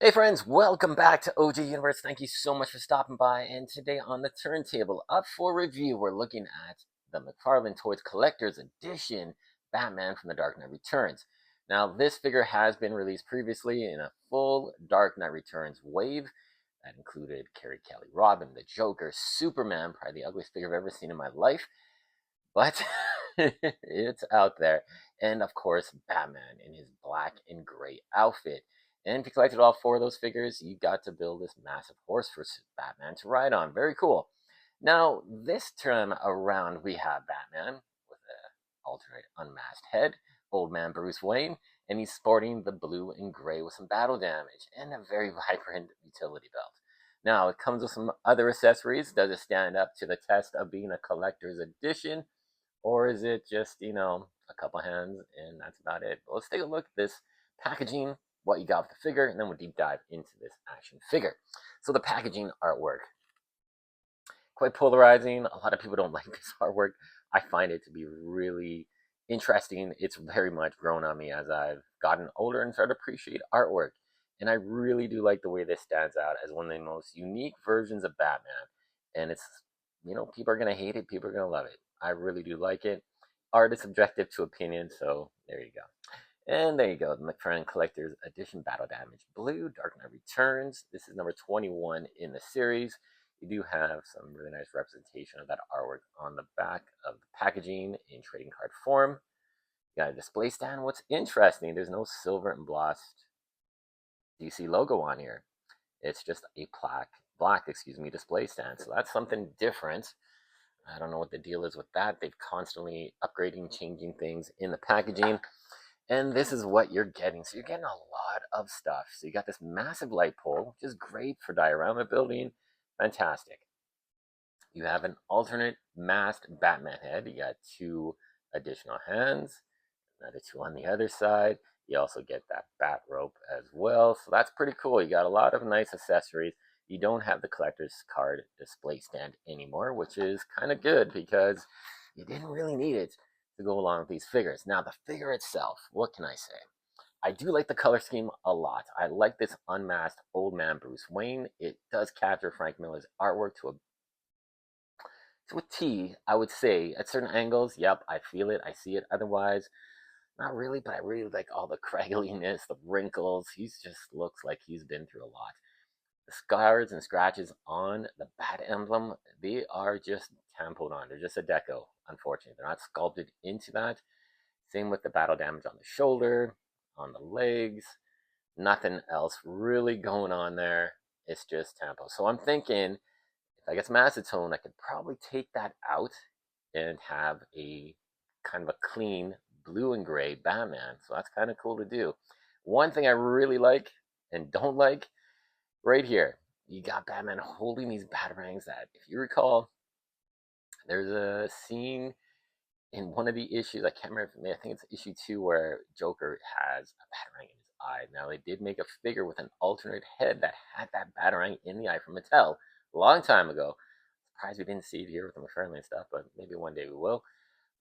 Hey friends, welcome back to OG Universe. Thank you so much for stopping by. And today on the turntable, up for review, we're looking at the McFarlane Toys Collector's Edition Batman from the Dark Knight Returns. Now, this figure has been released previously in a full Dark Knight Returns wave that included Carrie Kelly, Robin, the Joker, Superman, probably the ugliest figure I've ever seen in my life, but it's out there. And of course, Batman in his black and gray outfit. And if you collected all four of those figures, you got to build this massive horse for Batman to ride on. Very cool. Now, this time around, we have Batman with an alternate unmasked head, old man Bruce Wayne, and he's sporting the blue and gray with some battle damage and a very vibrant utility belt. Now, it comes with some other accessories. Does it stand up to the test of being a collector's edition? Or is it just, a couple hands and that's about it? But let's take a look at this packaging, what you got with the figure, and then we'll deep dive into this action figure. So the packaging artwork, quite polarizing. A lot of people don't like this artwork. I find it to be really interesting. It's very much grown on me as I've gotten older and started to appreciate artwork. And I really do like the way this stands out as one of the most unique versions of Batman. And it's, people are going to hate it, people are going to love it. I really do like it. Art is subjective to opinion, so there you go. And there you go, the McFarlane Collector's Edition Battle Damage Blue, Dark Knight Returns. This is number 21 in the series. You do have some really nice representation of that artwork on the back of the packaging in trading card form. You got a display stand. What's interesting, there's no silver embossed DC logo on here. It's just a black display stand. So that's something different. I don't know what the deal is with that. They've constantly upgrading, changing things in the packaging. And this is what you're getting. So you're getting a lot of stuff. So you got this massive light pole, which is great for diorama building. Fantastic. You have an alternate masked Batman head. You got two additional hands, another two on the other side. You also get that bat rope as well. So that's pretty cool. You got a lot of nice accessories. You don't have the collector's card display stand anymore, which is kind of good because you didn't really need it to go along with these figures. Now, the figure itself, what can I say? I do like the color scheme a lot. I like this unmasked old man Bruce Wayne. It does capture Frank Miller's artwork to a T, I would say. At certain angles, yep, I feel it, I see it. Otherwise, not really, but I really like all the craggliness, the wrinkles. He just looks like he's been through a lot. The scars and scratches on the bat emblem, they are just tampoed on. They're just a deco, unfortunately. They're not sculpted into that. Same with the battle damage on the shoulder, on the legs. Nothing else really going on there. It's just tampo. So I'm thinking, if I get some acetone, I could probably take that out and have a kind of a clean blue and gray Batman. So that's kind of cool to do. One thing I really like and don't like, right here, you got Batman holding these batarangs that, if you recall, there's a scene in one of the issues, I can't remember, I think it's issue 2, where Joker has a batarang in his eye. Now, they did make a figure with an alternate head that had that batarang in the eye from Mattel a long time ago. Surprised we didn't see it here with the McFarlane stuff, but maybe one day we will.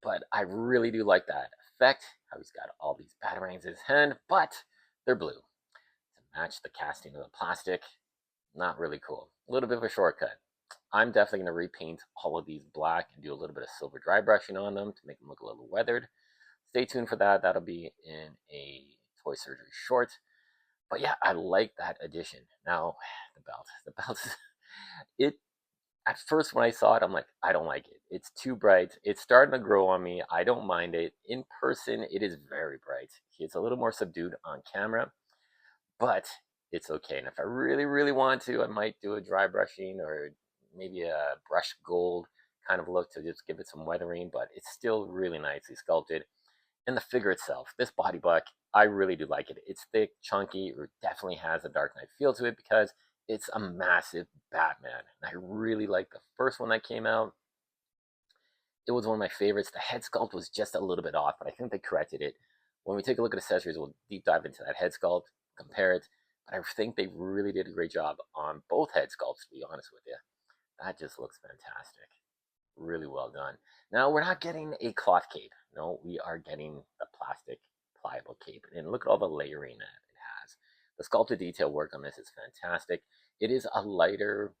But I really do like that effect, how he's got all these batarangs in his hand, but they're blue. To match the casting of the plastic, not really cool. A little bit of a shortcut. I'm definitely going to repaint all of these black and do a little bit of silver dry brushing on them to make them look a little weathered. Stay tuned for that. That'll be in a Toy Surgery short. But yeah, I like that addition. Now, the belt. The belt, it, at first when I saw it, I'm like, I don't like it. It's too bright. It's starting to grow on me. I don't mind it. In person, it is very bright. It's a little more subdued on camera, but it's okay. And if I really, really want to, I might do a dry brushing or maybe a brush gold kind of look to just give it some weathering, but it's still really nicely sculpted. And the figure itself, this body buck, I really do like it. It's thick, chunky, it definitely has a Dark Knight feel to it because it's a massive Batman. And I really like the first one that came out. It was one of my favorites. The head sculpt was just a little bit off, but I think they corrected it. When we take a look at accessories, we'll deep dive into that head sculpt, compare it. But I think they really did a great job on both head sculpts, to be honest with you. That just looks fantastic. Really well done. Now, we're not getting a cloth cape. No, we are getting the plastic pliable cape. And look at all the layering that it has. The sculpted detail work on this is fantastic. It is a lighter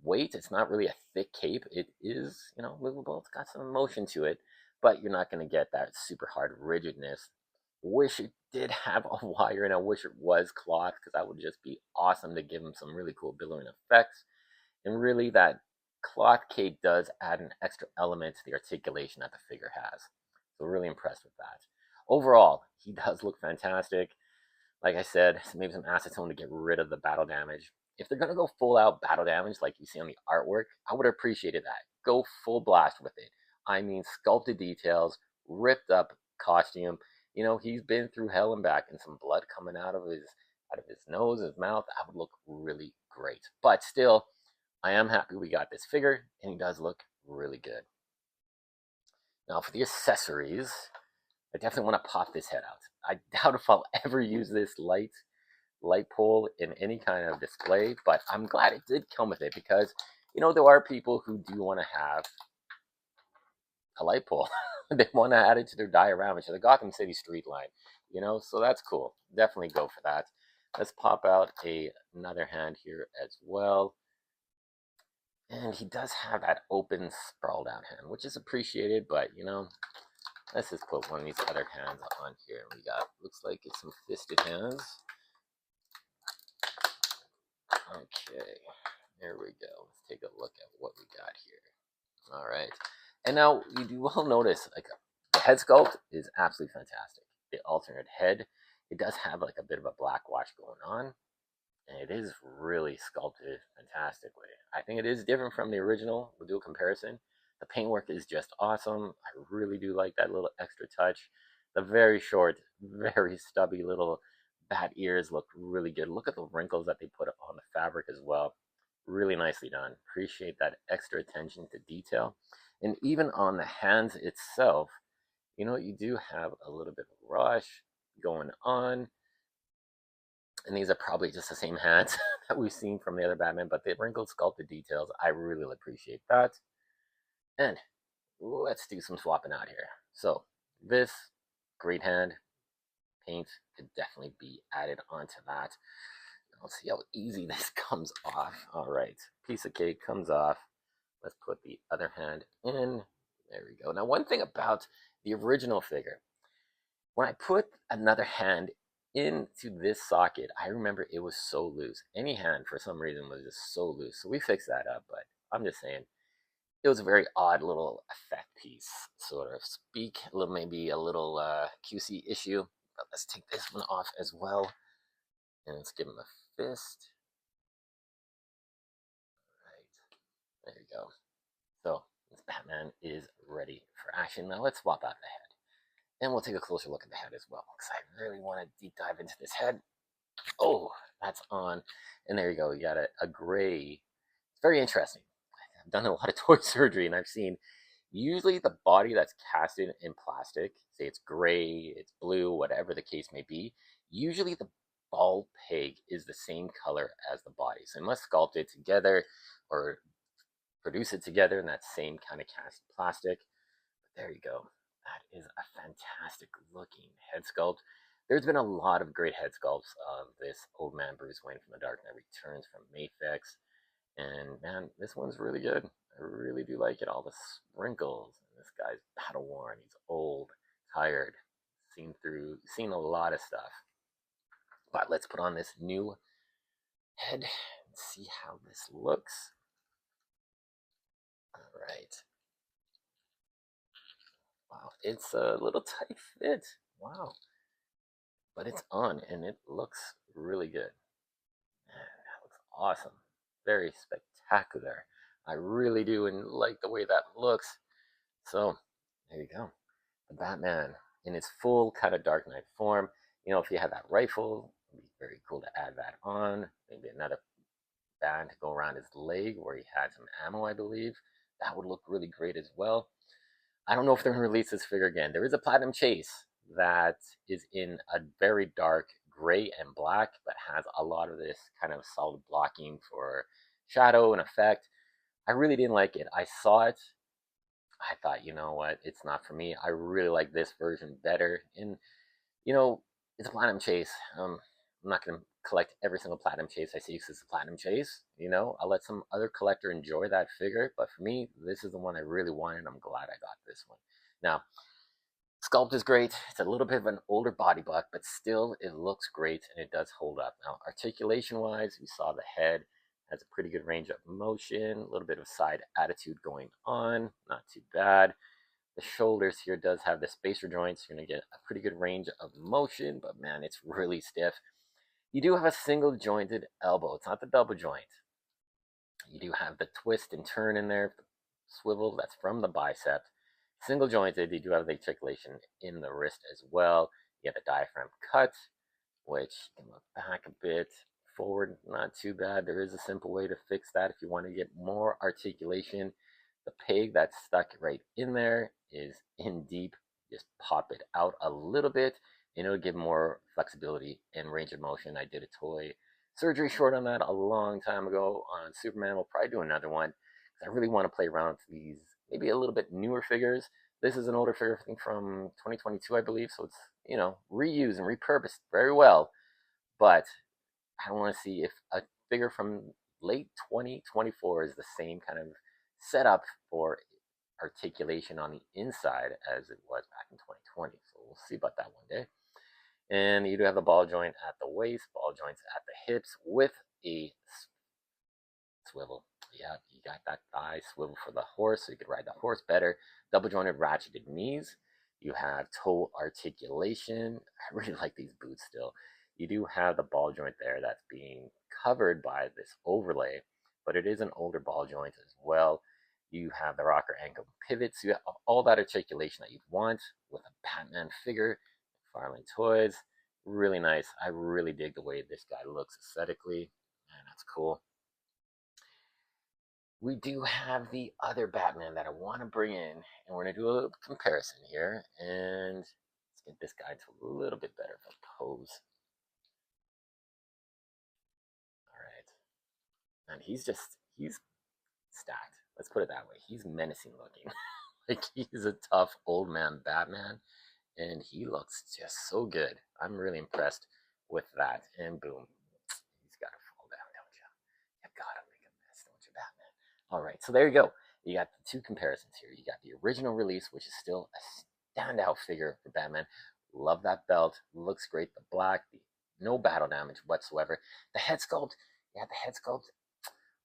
weight. It's not really a thick cape. It is, movable. It's got some motion to it, but you're not going to get that super hard rigidness. Wish it did have a wire, and I wish it was cloth, because that would just be awesome to give them some really cool billowing effects. And really, that cloth cape does add an extra element to the articulation that the figure has. So really impressed with that. Overall, he does look fantastic. Like I said, maybe some acetone to get rid of the battle damage. If they're going to go full out battle damage like you see on the artwork, I would have appreciated that. Go full blast with it. I mean, sculpted details, ripped up costume. He's been through hell and back, and some blood coming out of his nose, his mouth. That would look really great. But still, I am happy we got this figure, and he does look really good. Now for the accessories, I definitely want to pop this head out. I doubt if I'll ever use this light pole in any kind of display, but I'm glad it did come with it, because there are people who do want to have a light pole. They want to add it to their diorama, to the Gotham City street line, so that's cool. Definitely go for that. Let's pop out another hand here as well. And he does have that open, sprawled out hand, which is appreciated, but let's just put one of these other hands on here. We got, looks like it's some fisted hands. Okay, there we go. Let's take a look at what we got here. All right, and now you will notice, like, the head sculpt is absolutely fantastic. The alternate head, it does have like a bit of a black wash going on, and it is really sculpted fantastically. I think it is different from the original. We'll do a comparison. The paintwork is just awesome. I really do like that little extra touch. The very short, very stubby little bat ears look really good. Look at the wrinkles that they put on the fabric as well. Really nicely done. Appreciate that extra attention to detail. And even on the hands itself, you do have a little bit of rush going on. And these are probably just the same hands that we've seen from the other Batman, but the wrinkled sculpted details, I really appreciate that. And let's do some swapping out here. So this great hand paint could definitely be added onto that. Let's see how easy this comes off. All right, piece of cake comes off. Let's put the other hand in. There we go. Now, one thing about the original figure, when I put another hand into this socket, I remember it was so loose. Any hand, for some reason, was just so loose. So we fixed that up, but I'm just saying, it was a very odd little effect piece, sort of speak. Maybe a little QC issue. But let's take this one off as well. And let's give him a fist. All right, there you go. So this Batman is ready for action. Now let's swap out the head. And we'll take a closer look at the head as well, because I really want to deep dive into this head. Oh, that's on. And there you go. You got a gray. It's very interesting. I've done a lot of toy surgery, and I've seen usually the body that's casted in plastic, say it's gray, it's blue, whatever the case may be, usually the ball peg is the same color as the body. So they must sculpt it together or produce it together in that same kind of cast plastic. But there you go. That is a fantastic looking head sculpt. There's been a lot of great head sculpts of this old man Bruce Wayne from The Dark Knight Returns from Mafex. And man, this one's really good. I really do like it. All the wrinkles. This guy's battle worn. He's old, tired, seen a lot of stuff. But let's put on this new head and see how this looks. All right. Wow, it's a little tight fit. Wow. But it's on, and it looks really good. Man, that looks awesome. Very spectacular. I really do and like the way that looks. So, there you go. The Batman in its full kind of Dark Knight form. If you had that rifle, it'd be very cool to add that on. Maybe another band to go around his leg where he had some ammo, I believe. That would look really great as well. I don't know if they're going to release this figure again. There is a Platinum Chase that is in a very dark gray and black, but has a lot of this kind of solid blocking for shadow and effect. I really didn't like it. I saw it. I thought, you know what? It's not for me. I really like this version better. And, it's a Platinum Chase. I'm not going to collect every single platinum chase I see because it's a platinum chase. I'll let some other collector enjoy that figure, but for me, this is the one I really wanted. I'm glad I got this one. Now, sculpt is great. It's a little bit of an older body block, but still it looks great and it does hold up. Now, articulation wise, we saw the head has a pretty good range of motion, a little bit of side attitude going on, not too bad. The shoulders here does have the spacer joints. You're going to get a pretty good range of motion, but man, it's really stiff. You do have a single jointed elbow. It's not the double joint. You do have the twist and turn in there, the swivel, that's from the bicep. Single jointed, you do have the articulation in the wrist as well. You have the diaphragm cut, which you can look back a bit, forward, not too bad. There is a simple way to fix that if you want to get more articulation. The peg that's stuck right in there is in deep. Just pop it out a little bit and it'll give more flexibility and range of motion. I did a toy surgery short on that a long time ago on Superman. We'll probably do another one because I really want to play around with these maybe a little bit newer figures. This is an older figure, I think from 2022, I believe. So it's, reused and repurposed very well. But I want to see if a figure from late 2024 is the same kind of setup for articulation on the inside as it was back in 2020. So we'll see about that one day. And you do have the ball joint at the waist, ball joints at the hips with a swivel. Yeah, you got that thigh swivel for the horse, so you could ride the horse better. Double jointed ratcheted knees. You have toe articulation. I really like these boots still. You do have the ball joint there that's being covered by this overlay, but it is an older ball joint as well. You have the rocker ankle pivots. You have all that articulation that you'd want with a Batman figure. McFarlane toys. Really nice. I really dig the way this guy looks aesthetically. Man, that's cool. We do have the other Batman that I want to bring in, and we're going to do a little comparison here, and let's get this guy to a little bit better of a pose. All right. And he's stacked. Let's put it that way. He's menacing looking. Like he's a tough old man Batman, and he looks just so good. I'm really impressed with that. And boom, he's got to fall down, don't you? You gotta make a mess, don't you, Batman? All right, so there you go. You got the two comparisons here. You got the original release, which is still a standout figure for Batman. Love that belt. Looks great. The black, no battle damage whatsoever. The head sculpt, yeah, the head sculpt,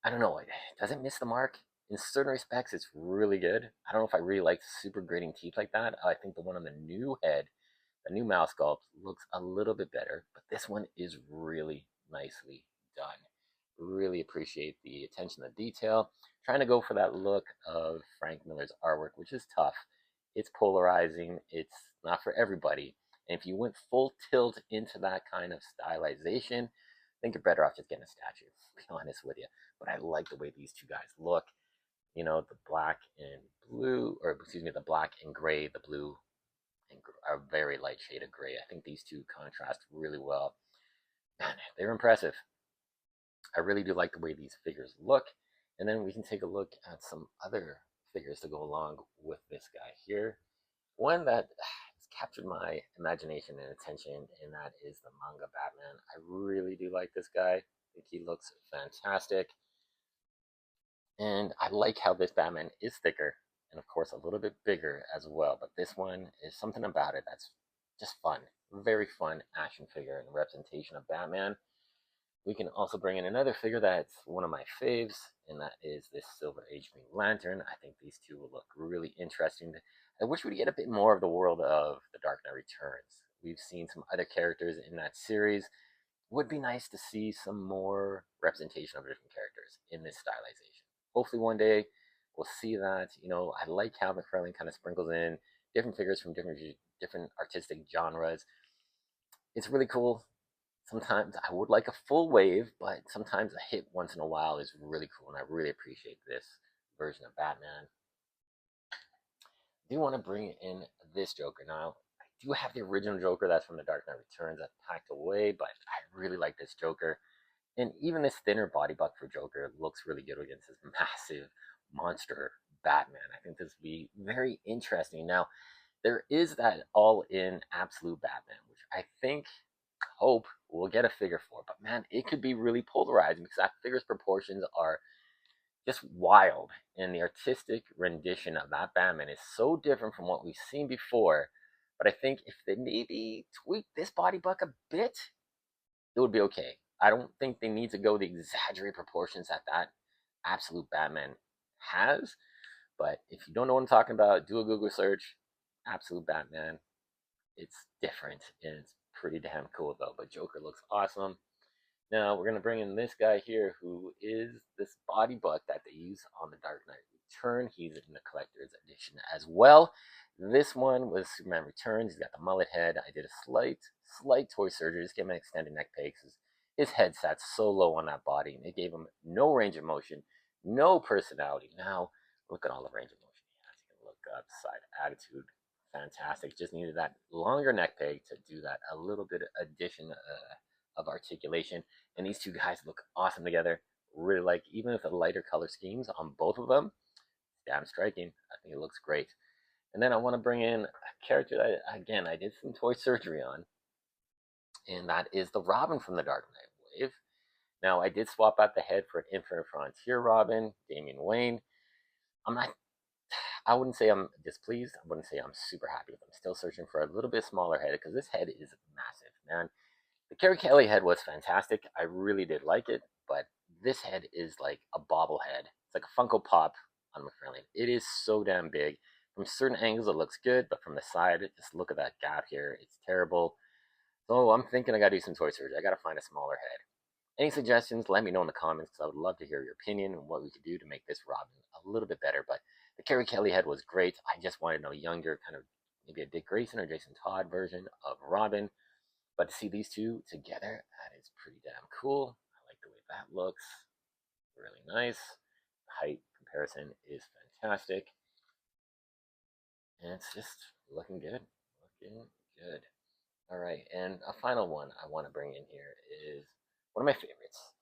I don't know. Does it miss the mark? In certain respects, it's really good. I don't know if I really like super grating teeth like that. I think the one on the new head, the new mouse sculpt, looks a little bit better, but this one is really nicely done. Really appreciate the attention to detail. Trying to go for that look of Frank Miller's artwork, which is tough. It's polarizing. It's not for everybody. And if you went full tilt into that kind of stylization, I think you're better off just getting a statue, to be honest with you. But I like the way these two guys look. The black and blue, or excuse me, the black and gray, the blue and a very light shade of gray. I think these two contrast really well. Man, they're impressive. I really do like the way these figures look. And then we can take a look at some other figures to go along with this guy here. One that has captured my imagination and attention, and that is the manga Batman. I really do like this guy. I think he looks fantastic. And I like how this Batman is thicker and, of course, a little bit bigger as well. But this one is something about it that's just fun. Very fun action figure and representation of Batman. We can also bring in another figure that's one of my faves, and that is this Silver Age Green Lantern. I think these two will look really interesting. I wish we'd get a bit more of the world of The Dark Knight Returns. We've seen some other characters in that series. Would be nice to see some more representation of different characters in this stylization. Hopefully one day we'll see that. I like how McFarlane kind of sprinkles in different figures from different artistic genres. It's really cool. Sometimes I would like a full wave, but sometimes a hit once in a while is really cool, and I really appreciate this version of Batman. I do want to bring in this Joker now. I do have the original Joker that's from The Dark Knight Returns that's packed away, but I really like this Joker. And even this thinner body buck for Joker looks really good against this massive monster Batman. I think this would be very interesting. Now, there is that all-in absolute Batman, which I hope we'll get a figure for. But man, it could be really polarizing because that figure's proportions are just wild. And the artistic rendition of that Batman is so different from what we've seen before. But I think if they maybe tweak this body buck a bit, it would be okay. I don't think they need to go the exaggerated proportions that that absolute Batman has. But if you don't know what I'm talking about, do a Google search. Absolute Batman. It's different and it's pretty damn cool though. But Joker looks awesome. Now we're gonna bring in this guy here, who is this body buck that they use on the Dark Knight Return. He's in the collector's edition as well. This one was Superman Returns. He's got the mullet head. I did a slight toy surgery, just gave him an extended neck peg because his head sat so low on that body, and it gave him no range of motion, no personality. Now look at all the range of motion he has. You can look up, side attitude, fantastic. Just needed that longer neck peg to do that a little bit addition of articulation. And these two guys look awesome together. Really like, even with the lighter color schemes on both of them, damn striking. I think it looks great. And then I want to bring in a character that, again, I did some toy surgery on, and that is the Robin from the Dark Knight Wave. Now, I did swap out the head for an Infinite Frontier Robin, Damian Wayne. I wouldn't say I'm displeased. I wouldn't say I'm super happy with. I'm still searching for a little bit smaller head because this head is massive, man. The Carrie Kelly head was fantastic. I really did like it, but this head is like a bobblehead. It's like a Funko Pop on McFarlane. It is so damn big. From certain angles, it looks good, but from the side, just look at that gap here. It's terrible. So I'm thinking I gotta do some toy surgery. I gotta find a smaller head. Any suggestions, let me know in the comments because I would love to hear your opinion and what we could do to make this Robin a little bit better. But the Carrie Kelly head was great. I just wanted a younger, kind of maybe a Dick Grayson or Jason Todd version of Robin. But to see these two together, that is pretty damn cool. I like the way that looks. Really nice. Height comparison is fantastic. And it's just looking good. Looking good. All right, and a final one I want to bring in here is one of my favorites.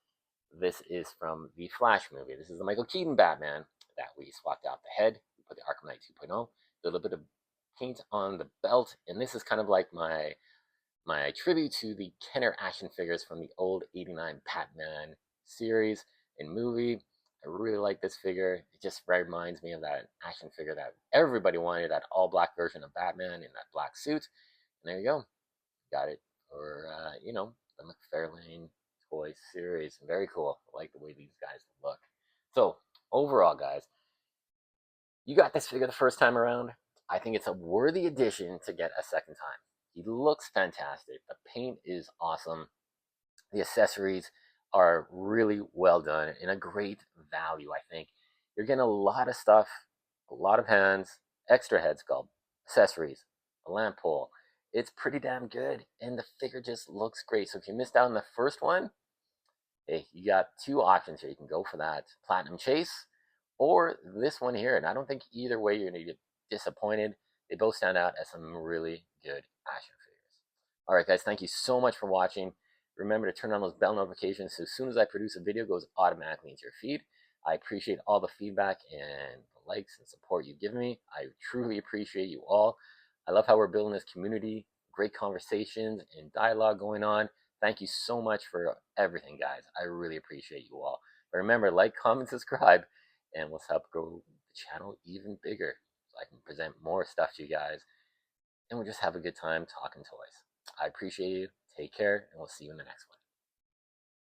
This is from the Flash movie. This is the Michael Keaton Batman that we swapped out the head. We put the Arkham Knight 2.0, did a little bit of paint on the belt, and this is kind of like my tribute to the Kenner action figures from the old '89 Batman series and movie. I really like this figure. It just reminds me of that action figure that everybody wanted, that all black version of Batman in that black suit. And there you go. Got it. Or, the McFarlane toy series. Very cool. I like the way these guys look. So, overall, guys, you got this figure the first time around. I think it's a worthy addition to get a second time. He looks fantastic. The paint is awesome. The accessories are really well done and a great value, I think. You're getting a lot of stuff, a lot of hands, extra head sculpt, accessories, a lamp pole. It's pretty damn good, and the figure just looks great. So if you missed out on the first one, hey, you got two options here. You can go for that Platinum Chase or this one here, and I don't think either way you're going to get disappointed. They both stand out as some really good action figures. All right, guys, thank you so much for watching. Remember to turn on those bell notifications so as soon as I produce a video, it goes automatically into your feed. I appreciate all the feedback and the likes and support you've given me. I truly appreciate you all. I love how we're building this community, great conversations and dialogue going on. Thank you so much for everything, guys. I really appreciate you all. But remember, like, comment, subscribe, and let's help grow the channel even bigger so I can present more stuff to you guys. And we'll just have a good time talking toys. I appreciate you. Take care, and we'll see you in the next one.